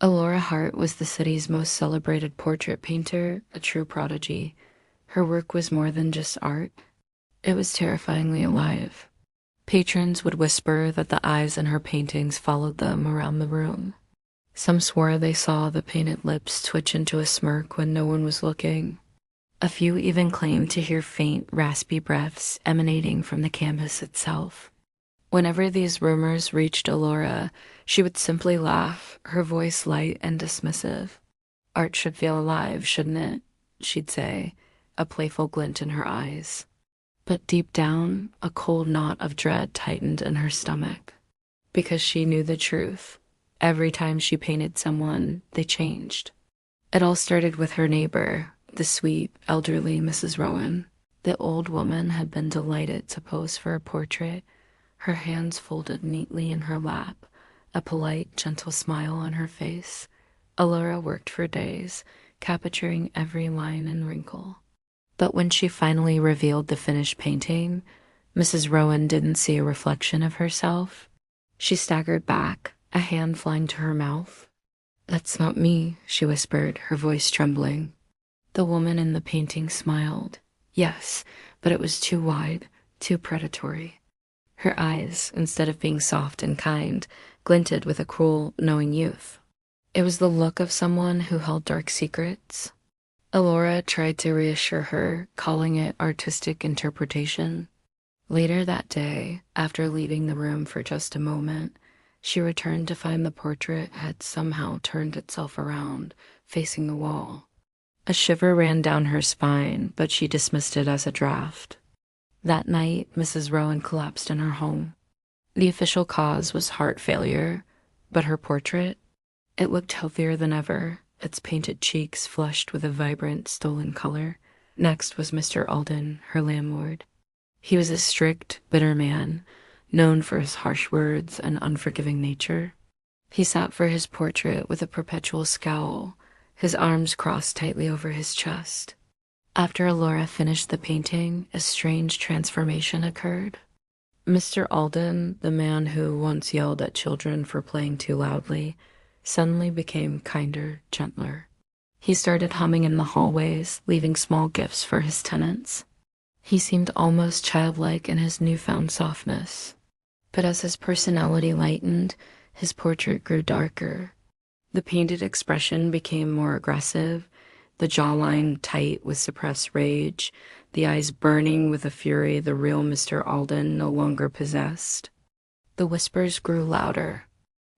Alora Hart was the city's most celebrated portrait painter, a true prodigy. Her work was more than just art, it was terrifyingly alive. Patrons would whisper that the eyes in her paintings followed them around the room. Some swore they saw the painted lips twitch into a smirk when no one was looking. A few even claimed to hear faint, raspy breaths emanating from the canvas itself. Whenever these rumors reached Alora, she would simply laugh, her voice light and dismissive. Art should feel alive, shouldn't it? She'd say, a playful glint in her eyes. But deep down, a cold knot of dread tightened in her stomach. Because she knew the truth. Every time she painted someone, they changed. It all started with her neighbor, the sweet, elderly Mrs. Rowan. The old woman had been delighted to pose for a portrait, her hands folded neatly in her lap, a polite, gentle smile on her face. Alora worked for days, capturing every line and wrinkle. But when she finally revealed the finished painting, Mrs. Rowan didn't see a reflection of herself. She staggered back, a hand flying to her mouth. "That's not me," she whispered, her voice trembling. The woman in the painting smiled. Yes, but it was too wide, too predatory. Her eyes, instead of being soft and kind, glinted with a cruel, knowing youth. It was the look of someone who held dark secrets. Alora tried to reassure her, calling it artistic interpretation. Later that day, after leaving the room for just a moment, she returned to find the portrait had somehow turned itself around, facing the wall. A shiver ran down her spine, but she dismissed it as a draft. That night, Mrs. Rowan collapsed in her home. The official cause was heart failure, but her portrait? It looked healthier than ever, its painted cheeks flushed with a vibrant, stolen color. Next was Mr. Alden, her landlord. He was a strict, bitter man, known for his harsh words and unforgiving nature. He sat for his portrait with a perpetual scowl, his arms crossed tightly over his chest. After Alora finished the painting, a strange transformation occurred. Mr. Alden, the man who once yelled at children for playing too loudly, suddenly became kinder, gentler. He started humming in the hallways, leaving small gifts for his tenants. He seemed almost childlike in his newfound softness. But as his personality lightened, his portrait grew darker. The painted expression became more aggressive, the jawline tight with suppressed rage, the eyes burning with a fury the real Mr. Alden no longer possessed. The whispers grew louder.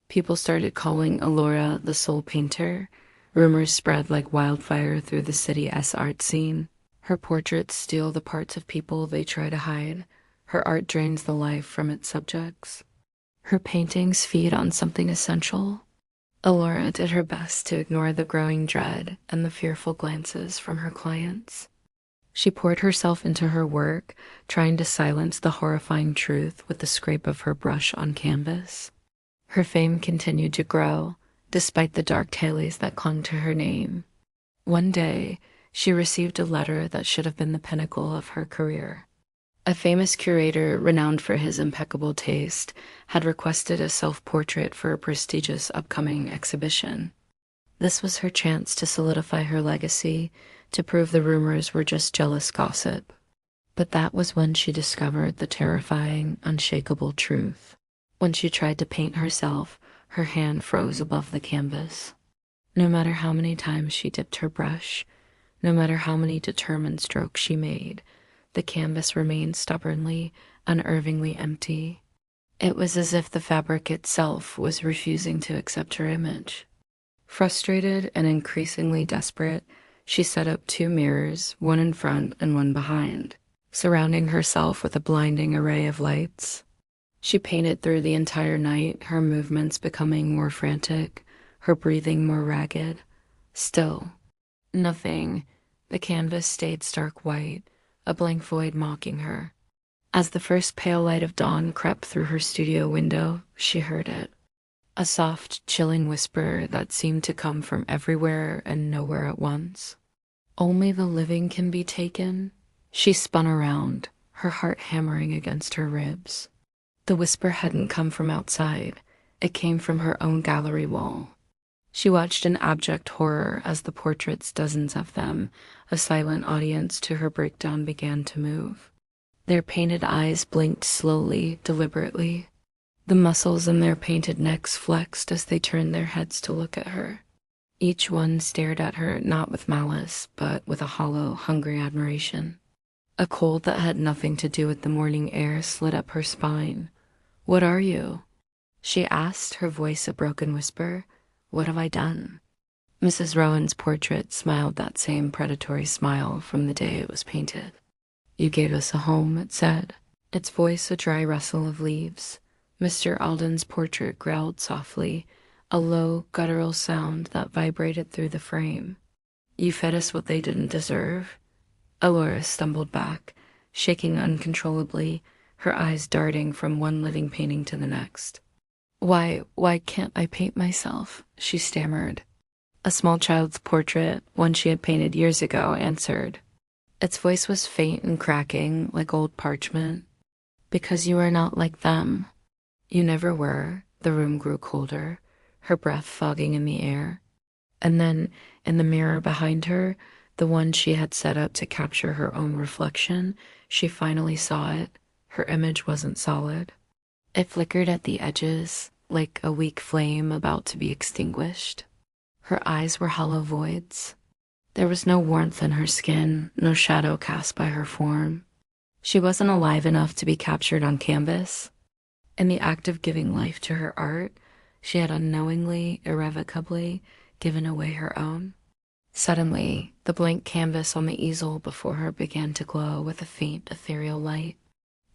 People started calling Alora the soul painter. Rumors spread like wildfire through the city's art scene. Her portraits steal the parts of people they try to hide. Her art drains the life from its subjects. Her paintings feed on something essential. Alora did her best to ignore the growing dread and the fearful glances from her clients. She poured herself into her work, trying to silence the horrifying truth with the scrape of her brush on canvas. Her fame continued to grow, despite the dark tales that clung to her name. One day, she received a letter that should have been the pinnacle of her career. A famous curator, renowned for his impeccable taste, had requested a self-portrait for a prestigious upcoming exhibition. This was her chance to solidify her legacy, to prove the rumors were just jealous gossip. But that was when she discovered the terrifying, unshakable truth. When she tried to paint herself, her hand froze above the canvas. No matter how many times she dipped her brush, no matter how many determined strokes she made, the canvas remained stubbornly, unervingly empty. It was as if the fabric itself was refusing to accept her image. Frustrated and increasingly desperate, she set up 2 mirrors, one in front and one behind, surrounding herself with a blinding array of lights. She painted through the entire night, her movements becoming more frantic, her breathing more ragged. Still, nothing. The canvas stayed stark white, a blank void mocking her. As the first pale light of dawn crept through her studio window, she heard it. A soft, chilling whisper that seemed to come from everywhere and nowhere at once. Only the living can be taken. She spun around, her heart hammering against her ribs. The whisper hadn't come from outside. It came from her own gallery wall. She watched in abject horror as the portraits, dozens of them, a silent audience to her breakdown, began to move. Their painted eyes blinked slowly, deliberately. The muscles in their painted necks flexed as they turned their heads to look at her. Each one stared at her not with malice, but with a hollow, hungry admiration. A cold that had nothing to do with the morning air slid up her spine. "What are you?" she asked, her voice a broken whisper. "What have I done?" Mrs. Rowan's portrait smiled that same predatory smile from the day it was painted. "You gave us a home," it said, its voice a dry rustle of leaves. Mr. Alden's portrait growled softly, a low, guttural sound that vibrated through the frame. "You fed us what they didn't deserve." Alora stumbled back, shaking uncontrollably, her eyes darting from one living painting to the next. Why can't I paint myself?" she stammered. A small child's portrait, one she had painted years ago, answered. Its voice was faint and cracking, like old parchment. "Because you are not like them." "You never were." The room grew colder, her breath fogging in the air. And then, in the mirror behind her, the one she had set up to capture her own reflection, she finally saw it. Her image wasn't solid. It flickered at the edges, like a weak flame about to be extinguished. Her eyes were hollow voids. There was no warmth in her skin, no shadow cast by her form. She wasn't alive enough to be captured on canvas. In the act of giving life to her art, she had unknowingly, irrevocably given away her own. Suddenly, the blank canvas on the easel before her began to glow with a faint, ethereal light.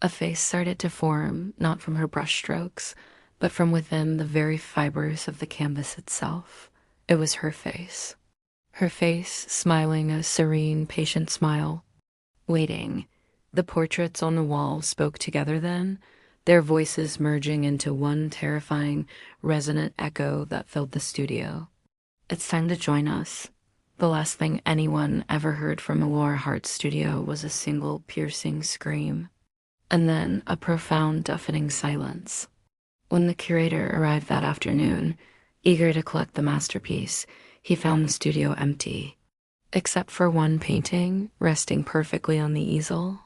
A face started to form, not from her brushstrokes, but from within the very fibers of the canvas itself. It was her face. Her face, smiling a serene, patient smile. Waiting. The portraits on the wall spoke together then, their voices merging into one terrifying, resonant echo that filled the studio. "It's time to join us." The last thing anyone ever heard from Alora Hart's studio was a single piercing scream, and then a profound, deafening silence. When the curator arrived that afternoon, eager to collect the masterpiece, he found the studio empty, except for one painting resting perfectly on the easel.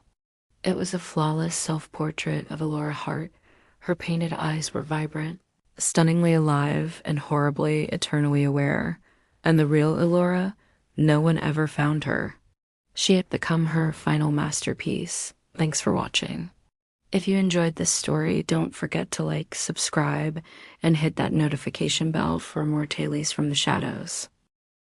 It was a flawless self-portrait of Alora Hart. Her painted eyes were vibrant, stunningly alive and horribly, eternally aware. And the real Alora, no one ever found her. She had become her final masterpiece. Thanks for watching. If you enjoyed this story, don't forget to like, subscribe, and hit that notification bell for more Tales from the Shadows.